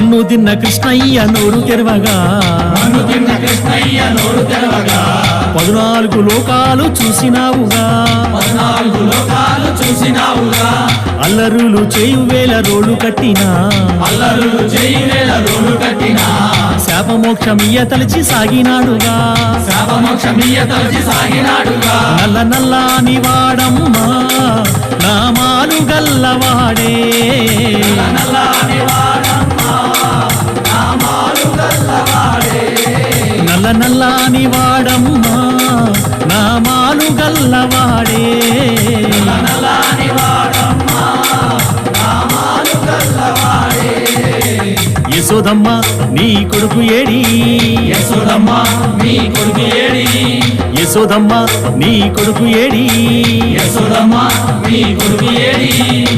మన్ను తిన్న కృష్ణయ్య నోరు తెరవగా 14 లోకాలు చూసినావుగా అల్లరులు చేయు వేల రోలు కట్టినా శాపమోక్షమియ్య తలచి సాగినాడుగా నల్ల నల్లాని వాడమ్మా నామాలు గల్లవాడే నల్ల నల్లాని వాడమ్మా నామాలు గల్లవాడే యశోదమ్మ నీ కొడుకు ఏడి యశోదమ్మ నీ కొడుకు ఏడి యశోదమ్మ నీ కొడుకు ఏడి యశోదమ్మ నీ కొడుకు ఏడి